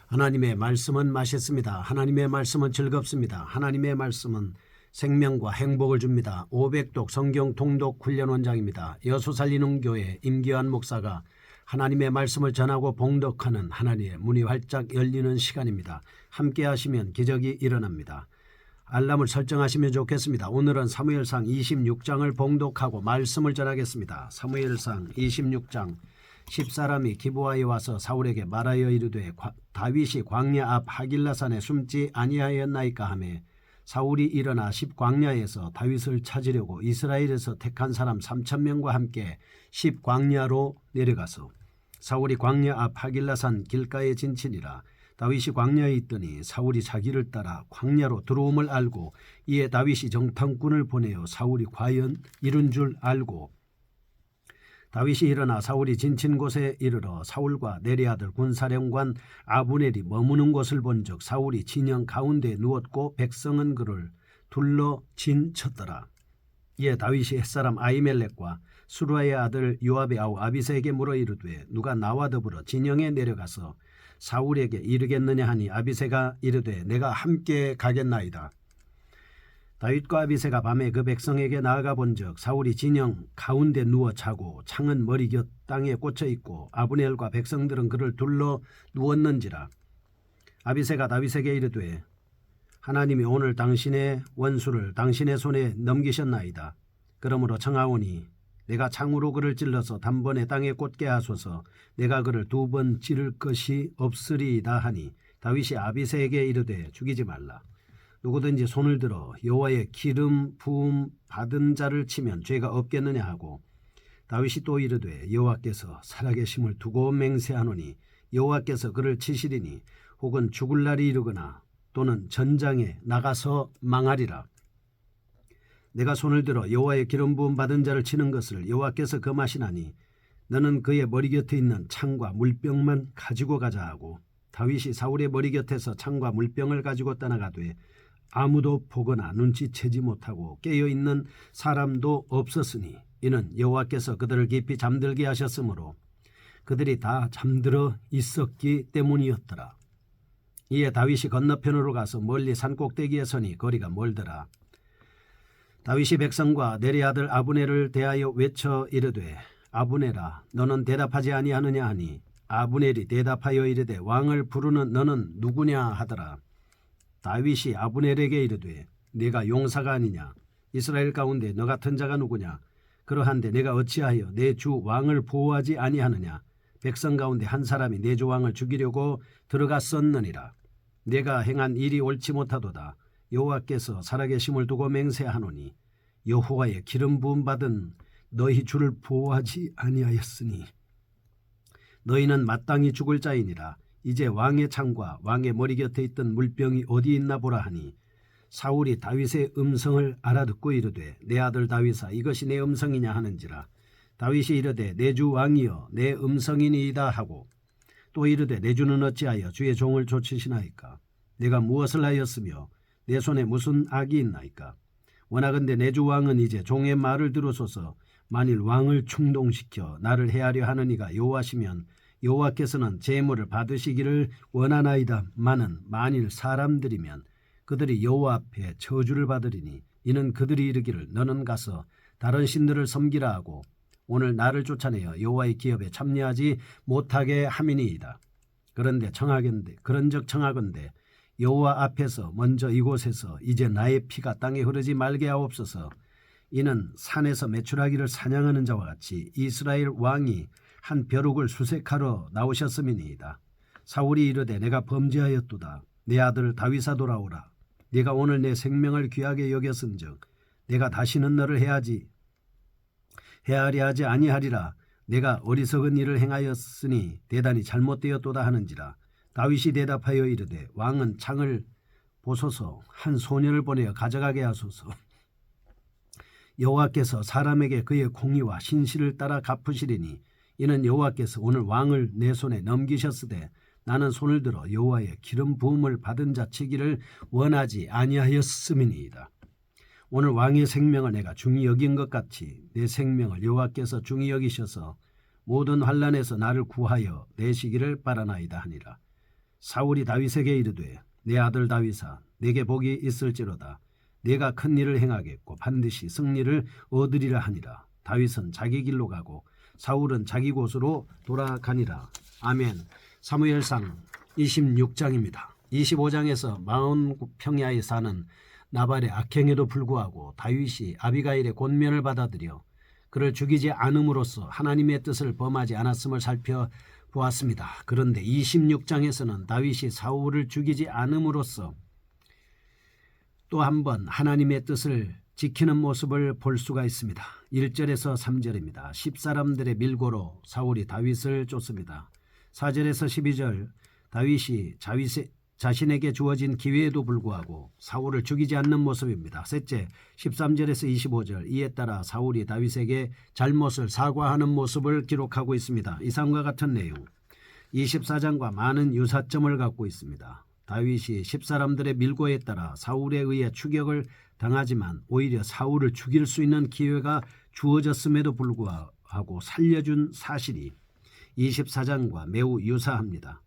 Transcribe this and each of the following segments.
하나님의 말씀은 맛있습니다. 하나님의 말씀은 즐겁습니다. 하나님의 말씀은 생명과 행복을 줍니다. 500독 성경 통독 훈련 원장입니다. 여수 살리는 교회 임기환 목사가 하나님의 말씀을 전하고 봉독하는 하나님의 문이 활짝 열리는 시간입니다. 함께 하시면 기적이 일어납니다. 알람을 설정하시면 좋겠습니다. 오늘은 사무엘상 26장을 봉독하고 말씀을 전하겠습니다. 사무엘상 26장 10사람이 기브아에 와서 사울에게 말하여 이르되 다윗이 광야 앞 하길라산에 숨지 아니하였나이까 하매 사울이 일어나 10광야에서 다윗을 찾으려고 이스라엘에서 택한 사람 3,000명과 함께 10광야로 내려가서 사울이 광야 앞 하길라산 길가에 진치니라. 다윗이 광야에 있더니 사울이 자기를 따라 광야로 들어옴을 알고 이에 다윗이 정탐꾼을 보내어 사울이 과연 이룬 줄 알고 다윗이 일어나 사울이 진친 곳에 이르러 사울과 내리 아들 군사령관 아브넬이 머무는 곳을 본즉 사울이 진영 가운데에 누웠고 백성은 그를 둘러 진쳤더라. 이에 다윗이 햇사람 아히멜렉과 수루아의 아들 요압의 아우 아비새에게 물어 이르되 누가 나와 더불어 진영에 내려가서 사울에게 이르겠느냐 하니 아비새가 이르되 내가 함께 가겠나이다. 다윗과 아비새가 밤에 그 백성에게 나아가 본즉 사울이 진영 가운데 누워 자고 창은 머리 곁 땅에 꽂혀 있고 아브넬과 백성들은 그를 둘러 누웠는지라. 아비새가 다윗에게 이르되 하나님이 오늘 당신의 원수를 당신의 손에 넘기셨나이다. 그러므로 청하오니 내가 창으로 그를 찔러서 단번에 땅에 꽂게 하소서. 내가 그를 2번 찌를 것이 없으리이다 하니 다윗이 아비새에게 이르되 죽이지 말라. 누구든지 손을 들어 여호와의 기름 부음 받은 자를 치면 죄가 없겠느냐 하고 다윗이 또 이르되 여호와께서 살아계심을 두고 맹세하노니 여호와께서 그를 치시리니 혹은 죽을 날이 이르거나 또는 전장에 나가서 망하리라. 내가 손을 들어 여호와의 기름 부음 받은 자를 치는 것을 여호와께서 금하시나니 너는 그의 머리 곁에 있는 창과 물병만 가지고 가자 하고 다윗이 사울의 머리 곁에서 창과 물병을 가지고 떠나가되 아무도 보거나 눈치채지 못하고 깨어있는 사람도 없었으니 이는 여호와께서 그들을 깊이 잠들게 하셨으므로 그들이 다 잠들어 있었기 때문이었더라. 이에 다윗이 건너편으로 가서 멀리 산꼭대기에 서니 거리가 멀더라. 다윗이 백성과 내리 아들 아브넬을 대하여 외쳐 이르되 아브넬아 너는 대답하지 아니하느냐 하니 아브넬이 대답하여 이르되 왕을 부르는 너는 누구냐 하더라. 다윗이 아브넬에게 이르되 네가 용사가 아니냐? 이스라엘 가운데 너 같은 자가 누구냐? 그러한데 내가 어찌하여 내 주 왕을 보호하지 아니하느냐? 백성 가운데 한 사람이 내 주 왕을 죽이려고 들어갔었느니라. 내가 행한 일이 옳지 못하도다. 여호와께서 살아계심을 두고 맹세하노니 여호와의 기름 부음 받은 너희 주를 보호하지 아니하였으니 너희는 마땅히 죽을 자이니라. 이제 왕의 창과 왕의 머리 곁에 있던 물병이 어디 있나 보라 하니 사울이 다윗의 음성을 알아듣고 이르되 내 아들 다윗아 이것이 내 음성이냐 하는지라. 다윗이 이르되 내 주 왕이여 내 음성이니이다 하고 또 이르되 내 주는 어찌하여 주의 종을 쫓으시나이까? 내가 무엇을 하였으며 내 손에 무슨 악이 있나이까? 원하건대 내 주 왕은 이제 종의 말을 들으소서. 만일 왕을 충동시켜 나를 해하려 하느니가 여호와시면 여호와께서는 제물을 받으시기를 원하나이다. 마는 만일 사람들이면 그들이 여호와 앞에 저주를 받으리니 이는 그들이 이르기를 너는 가서 다른 신들을 섬기라 하고 오늘 나를 쫓아내어 여호와의 기업에 참여하지 못하게 함이니이다. 그런데 청하건대 그런즉 청하건대 여호와 앞에서 먼저 이곳에서 이제 나의 피가 땅에 흐르지 말게 하옵소서. 이는 산에서 메추라기를 사냥하는 자와 같이 이스라엘 왕이 한 벼룩을 수색하러 나오셨음이니이다. 사울이 이르되 내가 범죄하였도다. 내 아들 다윗아 돌아오라. 네가 오늘 내 생명을 귀하게 여겼은즉 내가 다시는 너를 해하려 하지 아니하리라. 내가 어리석은 일을 행하였으니 대단히 잘못되었도다 하는지라. 다윗이 대답하여 이르되 왕은 창을 보소서. 한 소년을 보내어 가져가게 하소서. 여호와께서 사람에게 그의 공의와 신실을 따라 갚으시리니 이는 여호와께서 오늘 왕을 내 손에 넘기셨으되 나는 손을 들어 여호와의 기름 부음을 받은 자 치기를 원하지 아니하였음이니이다. 오늘 왕의 생명을 내가 중히 여긴 것 같이 내 생명을 여호와께서 중히 여기셔서 모든 환난에서 나를 구하여 내시기를 바라나이다 하니라. 사울이 다윗에게 이르되 내 아들 다윗아 내게 복이 있을지로다. 내가 큰 일을 행하겠고 반드시 승리를 얻으리라 하니라. 다윗은 자기 길로 가고 사울은 자기 곳으로 돌아가니라. 아멘. 사무엘상 26장입니다. 25장에서 40평야에 사는 나발의 악행에도 불구하고 다윗이 아비가일의 권면을 받아들여 그를 죽이지 않음으로써 하나님의 뜻을 범하지 않았음을 살펴보았습니다. 그런데 26장에서는 다윗이 사울을 죽이지 않음으로써 또 한 번 하나님의 뜻을 지키는 모습을 볼 수가 있습니다. 1절에서 3절입니다. 10사람들의 밀고로 사울이 다윗을 쫓습니다. 4절에서 12절 다윗이 자신에게 주어진 기회에도 불구하고 사울을 죽이지 않는 모습입니다. 셋째 13절에서 25절 이에 따라 사울이 다윗에게 잘못을 사과하는 모습을 기록하고 있습니다. 이상과 같은 내용 24장과 많은 유사점을 갖고 있습니다. 다윗이 10사람들의 밀고에 따라 사울에 의해 추격을 당하지만 오히려 사울을 죽일 수 있는 기회가 주어졌음에도 불구하고 살려준 사실이 24장과 매우 유사합니다.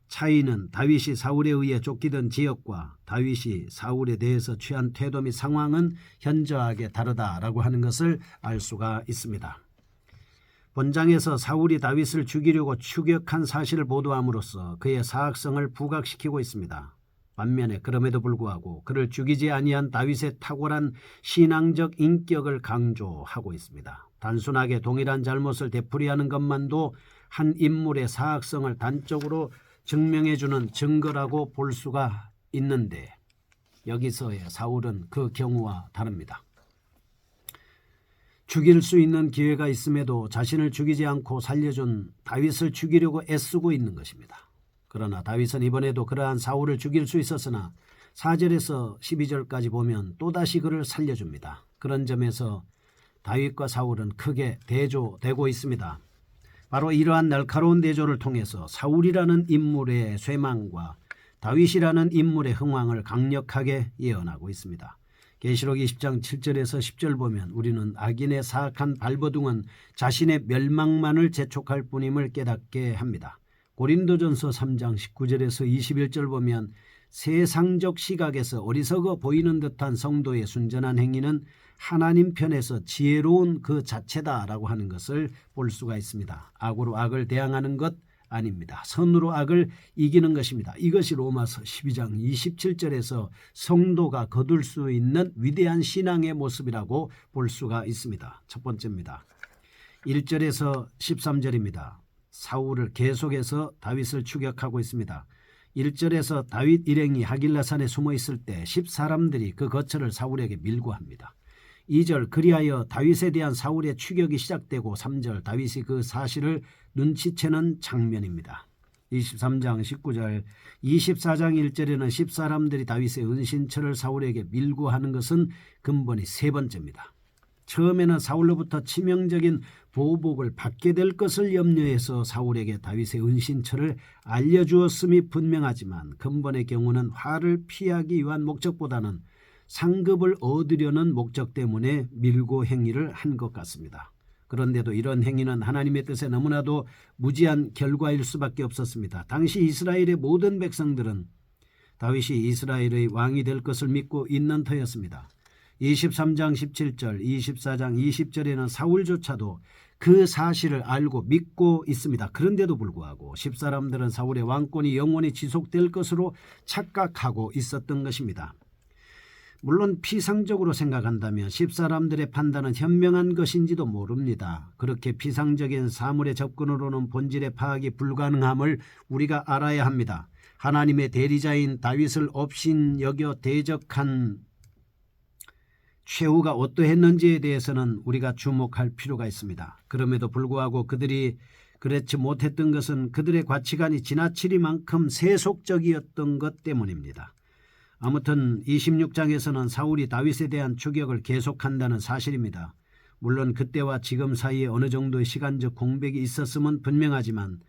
차이는 다윗이 사울에 의해 쫓기던 지역과 다윗이 사울에 대해서 취한 태도 및 상황은 현저하게 다르다라고 하는 것을 알 수가 있습니다. 본장에서 사울이 다윗을 죽이려고 추격한 사실을 보도함으로써 그의 사악성을 부각시키고 있습니다. 반면에 그럼에도 불구하고 그를 죽이지 아니한 다윗의 탁월한 신앙적 인격을 강조하고 있습니다. 단순하게 동일한 잘못을 되풀이하는 것만도 한 인물의 사악성을 단적으로 증명해주는 증거라고 볼 수가 있는데 여기서의 사울은 그 경우와 다릅니다. 죽일 수 있는 기회가 있음에도 자신을 죽이지 않고 살려준 다윗을 죽이려고 애쓰고 있는 것입니다. 그러나 다윗은 이번에도 그러한 사울을 죽일 수 있었으나 4절에서 12절까지 보면 또다시 그를 살려줍니다. 그런 점에서 다윗과 사울은 크게 대조되고 있습니다. 바로 이러한 날카로운 대조를 통해서 사울이라는 인물의 쇠망과 다윗이라는 인물의 흥황을 강력하게 예언하고 있습니다. 계시록 20장 7절에서 10절 보면 우리는 악인의 사악한 발버둥은 자신의 멸망만을 재촉할 뿐임을 깨닫게 합니다. 고린도전서 3장 19절에서 21절 보면 세상적 시각에서 어리석어 보이는 듯한 성도의 순전한 행위는 하나님 편에서 지혜로운 그 자체다라고 하는 것을 볼 수가 있습니다. 악으로 악을 대항하는 것 아닙니다. 선으로 악을 이기는 것입니다. 이것이 로마서 12장 27절에서 성도가 거둘 수 있는 위대한 신앙의 모습이라고 볼 수가 있습니다. 첫 번째입니다. 1절에서 13절입니다. 사울을 계속해서 다윗을 추격하고 있습니다. 1절에서 다윗 일행이 하길라산에 숨어 있을 때 10사람들이 그 거처를 사울에게 밀고 합니다. 2절 그리하여 다윗에 대한 사울의 추격이 시작되고 3절 다윗이 그 사실을 눈치채는 장면입니다. 23장 19절 24장 1절에는 10사람들이 다윗의 은신처를 사울에게 밀고 하는 것은 근본이 세 번째입니다. 처음에는 사울로부터 치명적인 보복을 받게 될 것을 염려해서 사울에게 다윗의 은신처를 알려주었음이 분명하지만 근본의 경우는 화를 피하기 위한 목적보다는 상급을 얻으려는 목적 때문에 밀고 행위를 한 것 같습니다. 그런데도 이런 행위는 하나님의 뜻에 너무나도 무지한 결과일 수밖에 없었습니다. 당시 이스라엘의 모든 백성들은 다윗이 이스라엘의 왕이 될 것을 믿고 있는 터였습니다. 23장 17절, 24장 20절에는 사울조차도 그 사실을 알고 믿고 있습니다. 그런데도 불구하고 10사람들은 사울의 왕권이 영원히 지속될 것으로 착각하고 있었던 것입니다. 물론 피상적으로 생각한다면 10사람들의 판단은 현명한 것인지도 모릅니다. 그렇게 피상적인 사물의 접근으로는 본질의 파악이 불가능함을 우리가 알아야 합니다. 하나님의 대리자인 다윗을 업신여겨 대적한 최후가 어떠했는지에 대해서는 우리가 주목할 필요가 있습니다. 그럼에도 불구하고 그들이 그렇지 못했던 것은 그들의 가치관이 지나치리만큼 세속적이었던 것 때문입니다. 아무튼 26장에서는 사울이 다윗에 대한 추격을 계속한다는 사실입니다. 물론 그때와 지금 사이에 어느 정도의 시간적 공백이 있었음은 분명하지만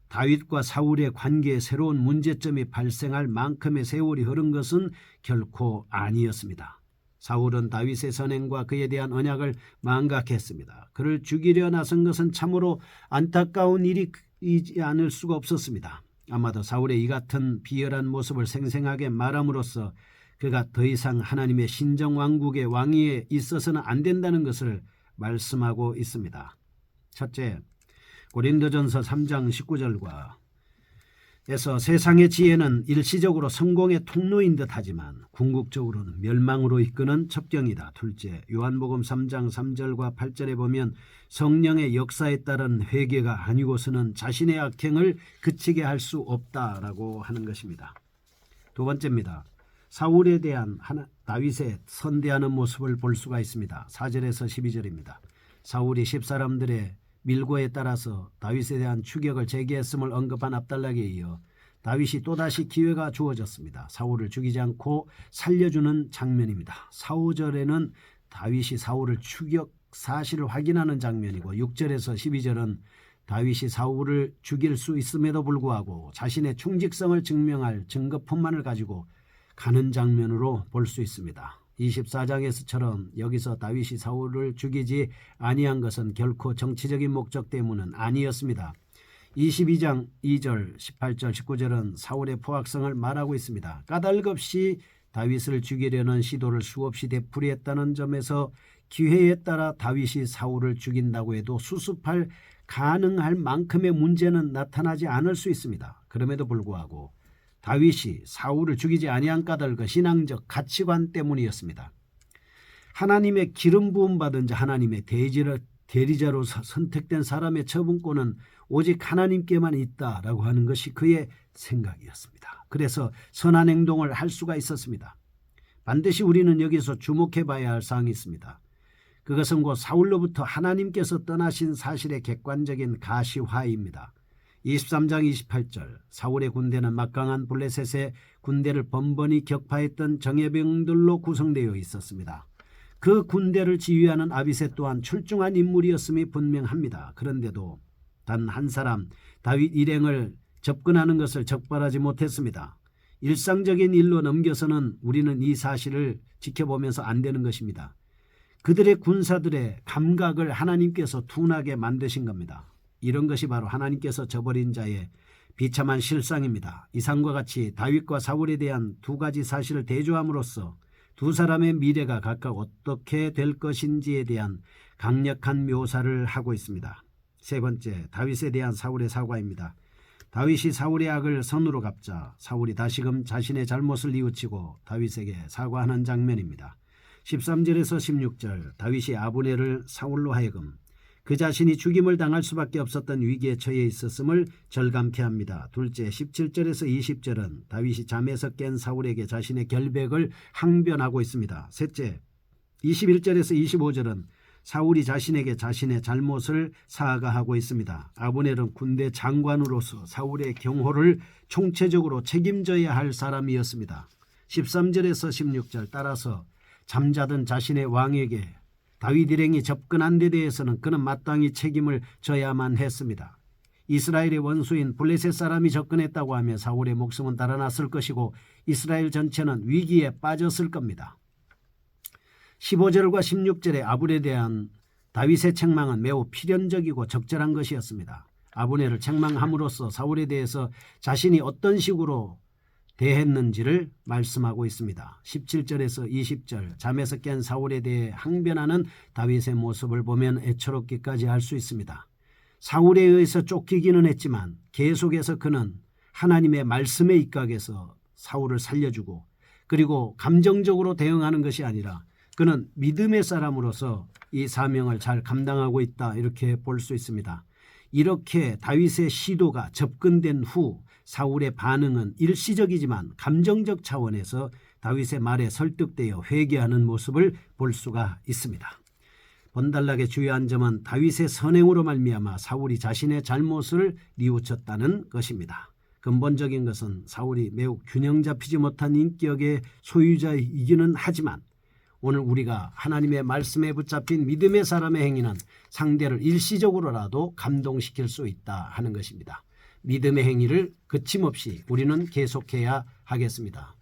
다윗과 사울의 관계에 새로운 문제점이 발생할 만큼의 세월이 흐른 것은 결코 아니었습니다. 사울은 다윗의 선행과 그에 대한 언약을 망각했습니다. 그를 죽이려 나선 것은 참으로 안타까운 일이지 않을 수가 없었습니다. 아마도 사울의 이 같은 비열한 모습을 생생하게 말함으로써 그가 더 이상 하나님의 신정왕국의 왕위에 있어서는 안 된다는 것을 말씀하고 있습니다. 첫째, 고린도전서 3장 19절과 에서 세상의 지혜는 일시적으로 성공의 통로인 듯하지만 궁극적으로는 멸망으로 이끄는 첩경이다. 둘째, 요한복음 3장 3절과 8절에 보면 성령의 역사에 따른 회개가 아니고서는 자신의 악행을 그치게 할 수 없다라고 하는 것입니다. 두 번째입니다. 사울에 대한 다윗의 선대하는 모습을 볼 수가 있습니다. 4절에서 12절입니다. 사울이 10사람들의 밀고에 따라서 다윗에 대한 추격을 제기했음을 언급한 압달락에 이어 다윗이 또다시 기회가 주어졌습니다. 사울을 죽이지 않고 살려주는 장면입니다. 4, 5절에는 다윗이 사울을 추격 사실을 확인하는 장면이고 6절에서 12절은 다윗이 사울을 죽일 수 있음에도 불구하고 자신의 충직성을 증명할 증거품만을 가지고 가는 장면으로 볼 수 있습니다. 24장에서처럼 여기서 다윗이 사울을 죽이지 아니한 것은 결코 정치적인 목적 때문은 아니었습니다. 22장 2절, 18절, 19절은 사울의 포악성을 말하고 있습니다. 까닭없이 다윗을 죽이려는 시도를 수없이 되풀이했다는 점에서 기회에 따라 다윗이 사울을 죽인다고 해도 수습할 가능할 만큼의 문제는 나타나지 않을 수 있습니다. 그럼에도 불구하고 다윗이 사울을 죽이지 아니한 까닭은 신앙적 가치관 때문이었습니다. 하나님의 기름 부음 받은 자, 하나님의 대리자로서 선택된 사람의 처분권은 오직 하나님께만 있다라고 하는 것이 그의 생각이었습니다. 그래서 선한 행동을 할 수가 있었습니다. 반드시 우리는 여기서 주목해 봐야 할 사항이 있습니다. 그것은 곧 사울로부터 하나님께서 떠나신 사실의 객관적인 가시화입니다. 23장 28절, 사울의 군대는 막강한 블레셋의 군대를 번번이 격파했던 정예병들로 구성되어 있었습니다. 그 군대를 지휘하는 아비새 또한 출중한 인물이었음이 분명합니다. 그런데도 단 한 사람 다윗 일행을 접근하는 것을 적발하지 못했습니다. 일상적인 일로 넘겨서는 우리는 이 사실을 지켜보면서 안 되는 것입니다. 그들의 군사들의 감각을 하나님께서 둔하게 만드신 겁니다. 이런 것이 바로 하나님께서 저버린 자의 비참한 실상입니다. 이상과 같이 다윗과 사울에 대한 두 가지 사실을 대조함으로써 두 사람의 미래가 각각 어떻게 될 것인지에 대한 강력한 묘사를 하고 있습니다. 세 번째, 다윗에 대한 사울의 사과입니다. 다윗이 사울의 악을 선으로 갚자 사울이 다시금 자신의 잘못을 뉘우치고 다윗에게 사과하는 장면입니다. 13절에서 16절, 다윗이 아브넬을 사울로 하여금 그 자신이 죽임을 당할 수밖에 없었던 위기에 처해 있었음을 절감케 합니다. 둘째, 17절에서 20절은 다윗이 잠에서 깬 사울에게 자신의 결백을 항변하고 있습니다. 셋째, 21절에서 25절은 사울이 자신에게 자신의 잘못을 사과하고 있습니다. 아브넬은 군대 장관으로서 사울의 경호를 총체적으로 책임져야 할 사람이었습니다. 13절에서 16절 따라서 잠자던 자신의 왕에게 다윗 일행이 접근한 데 대해서는 그는 마땅히 책임을 져야만 했습니다. 이스라엘의 원수인 블레셋 사람이 접근했다고 하면 사울의 목숨은 달아났을 것이고 이스라엘 전체는 위기에 빠졌을 겁니다. 15절과 16절의 아브넬에 대한 다윗의 책망은 매우 필연적이고 적절한 것이었습니다. 아브넬을 책망함으로써 사울에 대해서 자신이 어떤 식으로 대했는지를 말씀하고 있습니다. 17절에서 20절, 잠에서 깬 사울에 대해 항변하는 다윗의 모습을 보면 애처롭기까지 할 수 있습니다. 사울에 의해서 쫓기기는 했지만 계속해서 그는 하나님의 말씀에 입각해서 사울을 살려주고 그리고 감정적으로 대응하는 것이 아니라 그는 믿음의 사람으로서 이 사명을 잘 감당하고 있다, 이렇게 볼 수 있습니다. 이렇게 다윗의 시도가 접근된 후 사울의 반응은 일시적이지만 감정적 차원에서 다윗의 말에 설득되어 회개하는 모습을 볼 수가 있습니다. 본달락의 주요한 점은 다윗의 선행으로 말미암아 사울이 자신의 잘못을 뉘우쳤다는 것입니다. 근본적인 것은 사울이 매우 균형 잡히지 못한 인격의 소유자이기는 하지만 오늘 우리가 하나님의 말씀에 붙잡힌 믿음의 사람의 행위는 상대를 일시적으로라도 감동시킬 수 있다 하는 것입니다. 믿음의 행위를 거침없이 우리는 계속해야 하겠습니다.